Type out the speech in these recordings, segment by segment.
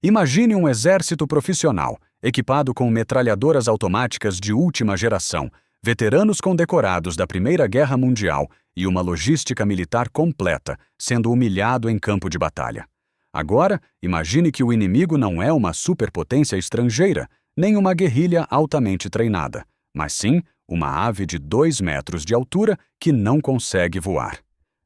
Imagine um exército profissional, equipado com metralhadoras automáticas de última geração, veteranos condecorados da Primeira Guerra Mundial e uma logística militar completa, sendo humilhado em campo de batalha. Agora, imagine que o inimigo não é uma superpotência estrangeira, nem uma guerrilha altamente treinada, mas sim uma ave de 2 metros de altura que não consegue voar.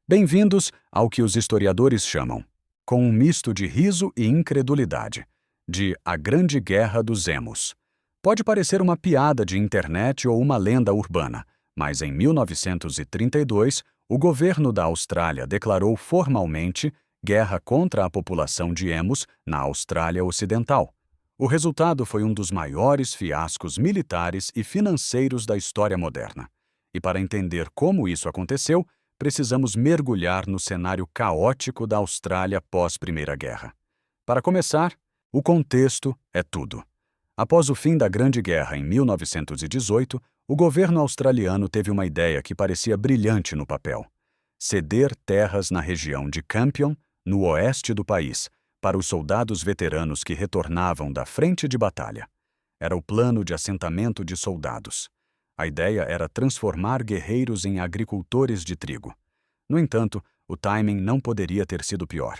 Bem-vindos ao que os historiadores chamam, com um misto de riso e incredulidade, de A Grande Guerra dos Emos. Pode parecer uma piada de internet ou uma lenda urbana, mas em 1932, o governo da Austrália declarou formalmente guerra contra a população de emos na Austrália Ocidental. O resultado foi um dos maiores fiascos militares e financeiros da história moderna. E para entender como isso aconteceu, precisamos mergulhar no cenário caótico da Austrália pós-Primeira Guerra. Para começar, o contexto é tudo. Após o fim da Grande Guerra em 1918, o governo australiano teve uma ideia que parecia brilhante no papel: ceder terras na região de Campion, no oeste do país, para os soldados veteranos que retornavam da frente de batalha. Era o plano de assentamento de soldados. A ideia era transformar guerreiros em agricultores de trigo. No entanto, o timing não poderia ter sido pior.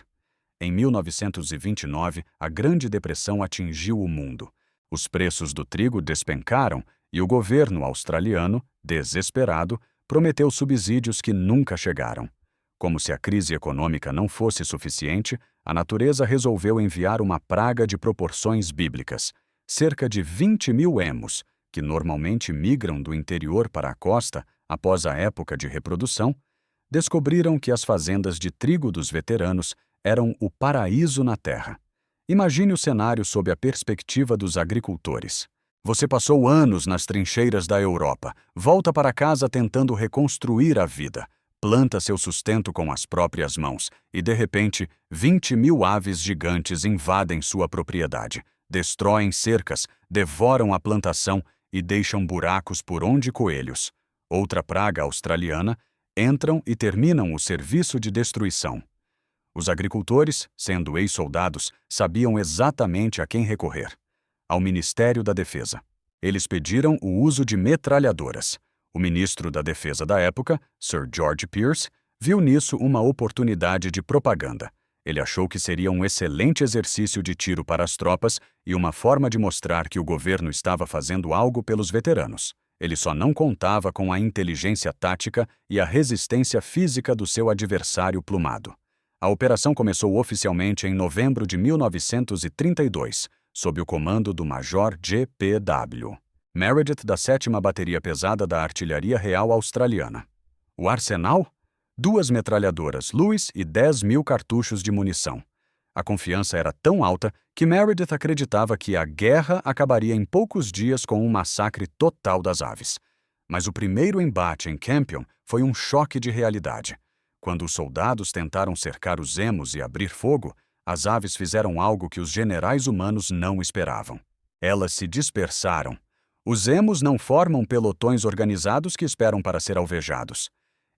Em 1929, a Grande Depressão atingiu o mundo. Os preços do trigo despencaram e o governo australiano, desesperado, prometeu subsídios que nunca chegaram. Como se a crise econômica não fosse suficiente, a natureza resolveu enviar uma praga de proporções bíblicas. Cerca de 20 mil emos, que normalmente migram do interior para a costa após a época de reprodução, descobriram que as fazendas de trigo dos veteranos eram o paraíso na terra. Imagine o cenário sob a perspectiva dos agricultores. Você passou anos nas trincheiras da Europa, volta para casa tentando reconstruir a vida, planta seu sustento com as próprias mãos e, de repente, 20 mil aves gigantes invadem sua propriedade, destroem cercas, devoram a plantação e deixam buracos por onde coelhos. Outra praga australiana, entram e terminam o serviço de destruição. Os agricultores, sendo ex-soldados, sabiam exatamente a quem recorrer: ao Ministério da Defesa. Eles pediram o uso de metralhadoras. O ministro da Defesa da época, Sir George Pearce, viu nisso uma oportunidade de propaganda. Ele achou que seria um excelente exercício de tiro para as tropas e uma forma de mostrar que o governo estava fazendo algo pelos veteranos. Ele só não contava com a inteligência tática e a resistência física do seu adversário plumado. A operação começou oficialmente em novembro de 1932, sob o comando do Major G.P.W. Meredith da 7ª Bateria Pesada da Artilharia Real Australiana. O arsenal? 2 metralhadoras Lewis e 10 mil cartuchos de munição. A confiança era tão alta que Meredith acreditava que a guerra acabaria em poucos dias com um massacre total das aves. Mas o primeiro embate em Campion foi um choque de realidade. Quando os soldados tentaram cercar os emos e abrir fogo, as aves fizeram algo que os generais humanos não esperavam. Elas se dispersaram. Os emos não formam pelotões organizados que esperam para ser alvejados.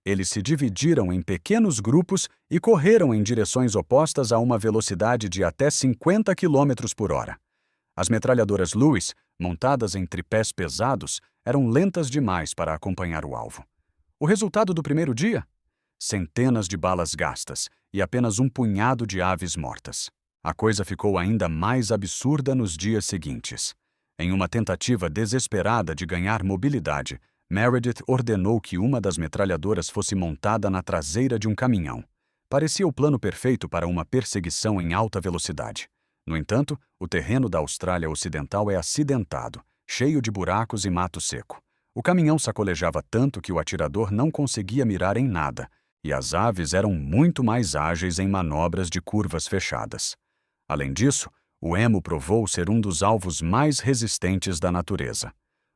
Eles se dividiram em pequenos grupos e correram em direções opostas a uma velocidade de até 50 km por hora. As metralhadoras Lewis, montadas em tripés pesados, eram lentas demais para acompanhar o alvo. O resultado do primeiro dia? Centenas de balas gastas e apenas um punhado de aves mortas. A coisa ficou ainda mais absurda nos dias seguintes. Em uma tentativa desesperada de ganhar mobilidade, Meredith ordenou que uma das metralhadoras fosse montada na traseira de um caminhão. Parecia o plano perfeito para uma perseguição em alta velocidade. No entanto, o terreno da Austrália Ocidental é acidentado, cheio de buracos e mato seco. O caminhão sacolejava tanto que o atirador não conseguia mirar em nada, e as aves eram muito mais ágeis em manobras de curvas fechadas. Além disso, o emo provou ser um dos alvos mais resistentes da natureza.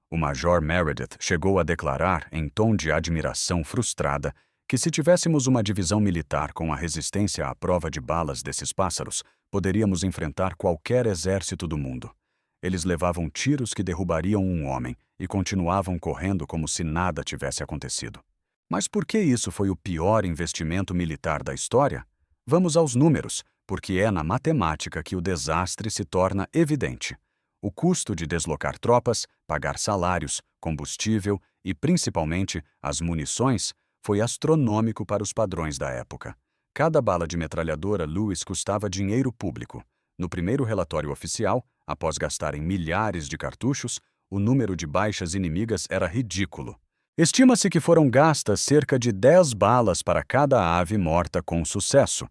O Major Meredith chegou a declarar, em tom de admiração frustrada, que se tivéssemos uma divisão militar com a resistência à prova de balas desses pássaros, poderíamos enfrentar qualquer exército do mundo. Eles levavam tiros que derrubariam um homem e continuavam correndo como se nada tivesse acontecido. Mas por que isso foi o pior investimento militar da história? Vamos aos números, porque é na matemática que o desastre se torna evidente. O custo de deslocar tropas, pagar salários, combustível e, principalmente, as munições foi astronômico para os padrões da época. Cada bala de metralhadora Lewis custava dinheiro público. No primeiro relatório oficial, após gastarem milhares de cartuchos, o número de baixas inimigas era ridículo. Estima-se que foram gastas cerca de 10 balas para cada ave morta com sucesso.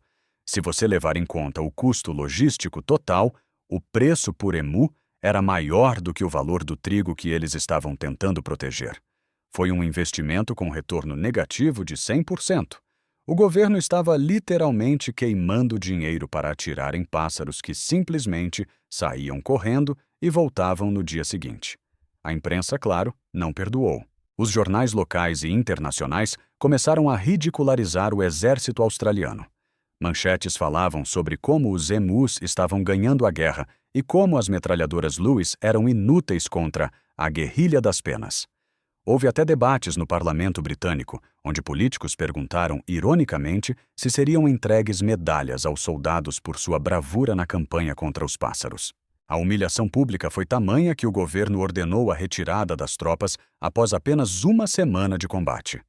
Se você levar em conta o custo logístico total, o preço por emu era maior do que o valor do trigo que eles estavam tentando proteger. Foi um investimento com retorno negativo de 100%. O governo estava literalmente queimando dinheiro para atirar em pássaros que simplesmente saíam correndo e voltavam no dia seguinte. A imprensa, claro, não perdoou. Os jornais locais e internacionais começaram a ridicularizar o exército australiano. Manchetes falavam sobre como os emus estavam ganhando a guerra e como as metralhadoras Lewis eram inúteis contra a guerrilha das penas. Houve até debates no parlamento britânico, onde políticos perguntaram, ironicamente, se seriam entregues medalhas aos soldados por sua bravura na campanha contra os pássaros. A humilhação pública foi tamanha que o governo ordenou a retirada das tropas após apenas uma semana de combate.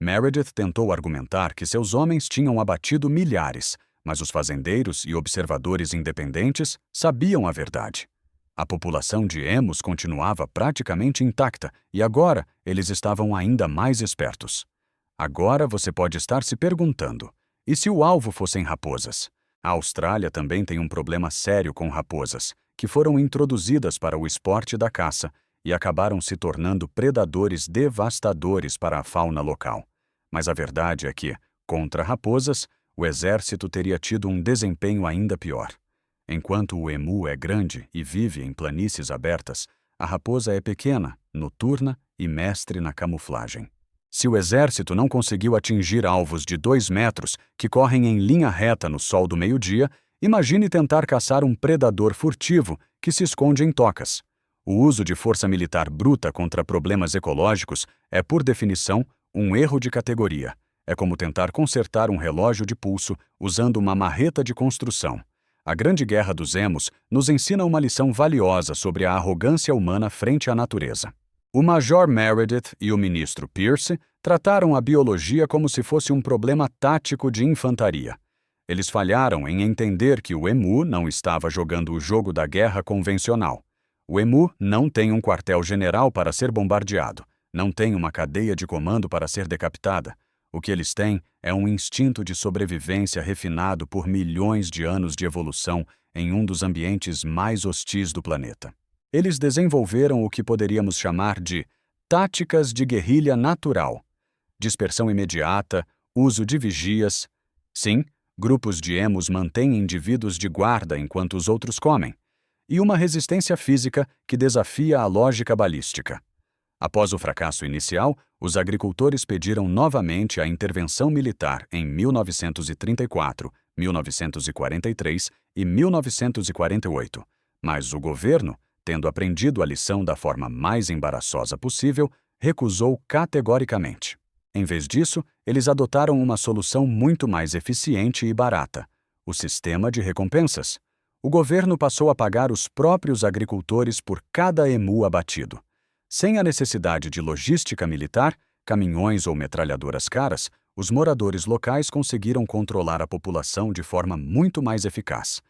Meredith tentou argumentar que seus homens tinham abatido milhares, mas os fazendeiros e observadores independentes sabiam a verdade. A população de emus continuava praticamente intacta e agora eles estavam ainda mais espertos. Agora você pode estar se perguntando, e se o alvo fossem raposas? A Austrália também tem um problema sério com raposas, que foram introduzidas para o esporte da caça e acabaram se tornando predadores devastadores para a fauna local. Mas a verdade é que, contra raposas, o exército teria tido um desempenho ainda pior. Enquanto o emu é grande e vive em planícies abertas, a raposa é pequena, noturna e mestre na camuflagem. Se o exército não conseguiu atingir alvos de 2 metros que correm em linha reta no sol do meio-dia, imagine tentar caçar um predador furtivo que se esconde em tocas. O uso de força militar bruta contra problemas ecológicos é, por definição, um erro de categoria. É como tentar consertar um relógio de pulso usando uma marreta de construção. A Grande Guerra dos Emus nos ensina uma lição valiosa sobre a arrogância humana frente à natureza. O Major Meredith e o ministro Pearce trataram a biologia como se fosse um problema tático de infantaria. Eles falharam em entender que o emu não estava jogando o jogo da guerra convencional. O emu não tem um quartel-general para ser bombardeado, não tem uma cadeia de comando para ser decapitada. O que eles têm é um instinto de sobrevivência refinado por milhões de anos de evolução em um dos ambientes mais hostis do planeta. Eles desenvolveram o que poderíamos chamar de táticas de guerrilha natural. Dispersão imediata, uso de vigias. Sim, grupos de emus mantêm indivíduos de guarda enquanto os outros comem. E uma resistência física que desafia a lógica balística. Após o fracasso inicial, os agricultores pediram novamente a intervenção militar em 1934, 1943 e 1948, mas o governo, tendo aprendido a lição da forma mais embaraçosa possível, recusou categoricamente. Em vez disso, eles adotaram uma solução muito mais eficiente e barata: o sistema de recompensas. O governo passou a pagar os próprios agricultores por cada emu abatido. Sem a necessidade de logística militar, caminhões ou metralhadoras caras, os moradores locais conseguiram controlar a população de forma muito mais eficaz.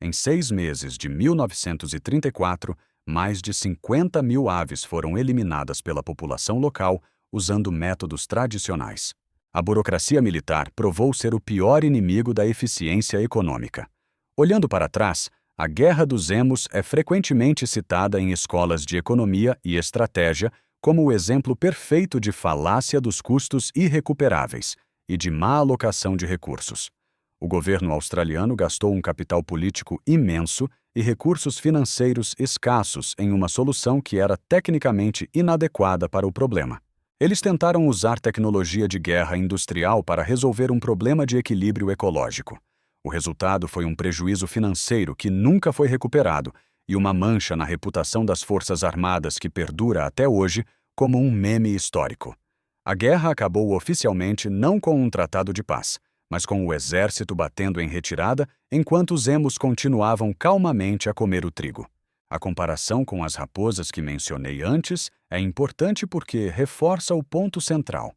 Em 6 meses de 1934, mais de 50 mil aves foram eliminadas pela população local usando métodos tradicionais. A burocracia militar provou ser o pior inimigo da eficiência econômica. Olhando para trás, a Guerra dos Emus é frequentemente citada em escolas de economia e estratégia como o exemplo perfeito de falácia dos custos irrecuperáveis e de má alocação de recursos. O governo australiano gastou um capital político imenso e recursos financeiros escassos em uma solução que era tecnicamente inadequada para o problema. Eles tentaram usar tecnologia de guerra industrial para resolver um problema de equilíbrio ecológico. O resultado foi um prejuízo financeiro que nunca foi recuperado e uma mancha na reputação das Forças Armadas que perdura até hoje como um meme histórico. A guerra acabou oficialmente não com um tratado de paz, mas com o exército batendo em retirada enquanto os emos continuavam calmamente a comer o trigo. A comparação com as raposas que mencionei antes é importante porque reforça o ponto central.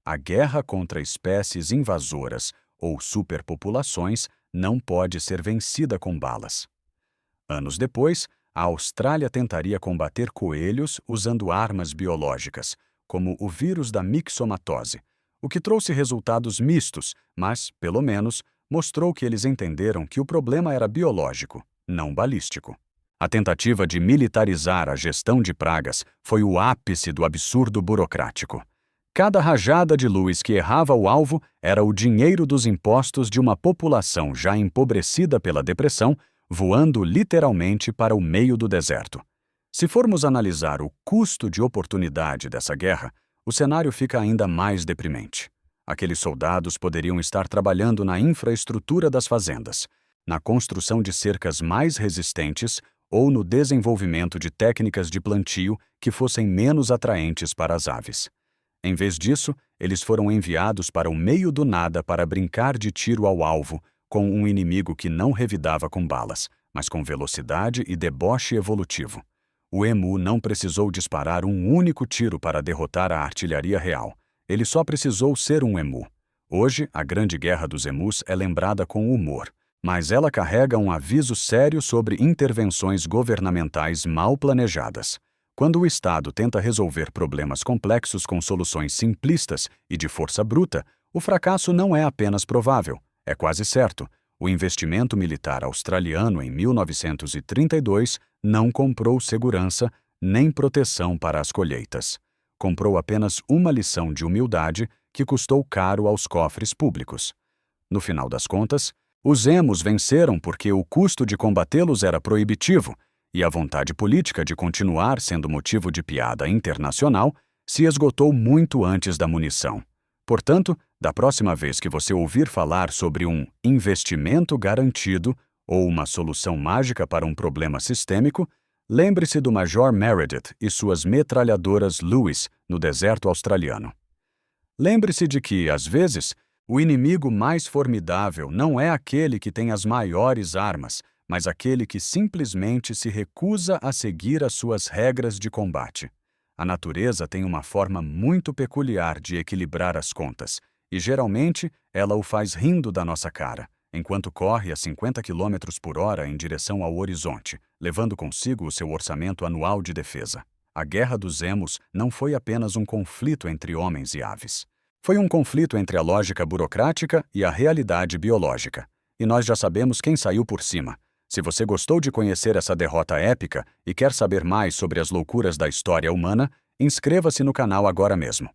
A guerra contra espécies invasoras ou superpopulações não pode ser vencida com balas. Anos depois, a Austrália tentaria combater coelhos usando armas biológicas, como o vírus da mixomatose, o que trouxe resultados mistos, mas, pelo menos, mostrou que eles entenderam que o problema era biológico, não balístico. A tentativa de militarizar a gestão de pragas foi o ápice do absurdo burocrático. Cada rajada de luz que errava o alvo era o dinheiro dos impostos de uma população já empobrecida pela depressão, voando literalmente para o meio do deserto. Se formos analisar o custo de oportunidade dessa guerra, o cenário fica ainda mais deprimente. Aqueles soldados poderiam estar trabalhando na infraestrutura das fazendas, na construção de cercas mais resistentes ou no desenvolvimento de técnicas de plantio que fossem menos atraentes para as aves. Em vez disso, eles foram enviados para o meio do nada para brincar de tiro ao alvo, com um inimigo que não revidava com balas, mas com velocidade e deboche evolutivo. O emu não precisou disparar um único tiro para derrotar a artilharia real. Ele só precisou ser um emu. Hoje, a Grande Guerra dos Emus é lembrada com humor, mas ela carrega um aviso sério sobre intervenções governamentais mal planejadas. Quando o Estado tenta resolver problemas complexos com soluções simplistas e de força bruta, o fracasso não é apenas provável, é quase certo. O investimento militar australiano em 1932 não comprou segurança nem proteção para as colheitas. Comprou apenas uma lição de humildade que custou caro aos cofres públicos. No final das contas, os emos venceram porque o custo de combatê-los era proibitivo e a vontade política de continuar sendo motivo de piada internacional se esgotou muito antes da munição. Portanto, da próxima vez que você ouvir falar sobre um investimento garantido ou uma solução mágica para um problema sistêmico, lembre-se do Major Meredith e suas metralhadoras Lewis no deserto australiano. Lembre-se de que, às vezes, o inimigo mais formidável não é aquele que tem as maiores armas, mas aquele que simplesmente se recusa a seguir as suas regras de combate. A natureza tem uma forma muito peculiar de equilibrar as contas, e geralmente ela o faz rindo da nossa cara, enquanto corre a 50 km por hora em direção ao horizonte, levando consigo o seu orçamento anual de defesa. A Guerra dos Emos não foi apenas um conflito entre homens e aves. Foi um conflito entre a lógica burocrática e a realidade biológica. E nós já sabemos quem saiu por cima. Se você gostou de conhecer essa derrota épica e quer saber mais sobre as loucuras da história humana, inscreva-se no canal agora mesmo.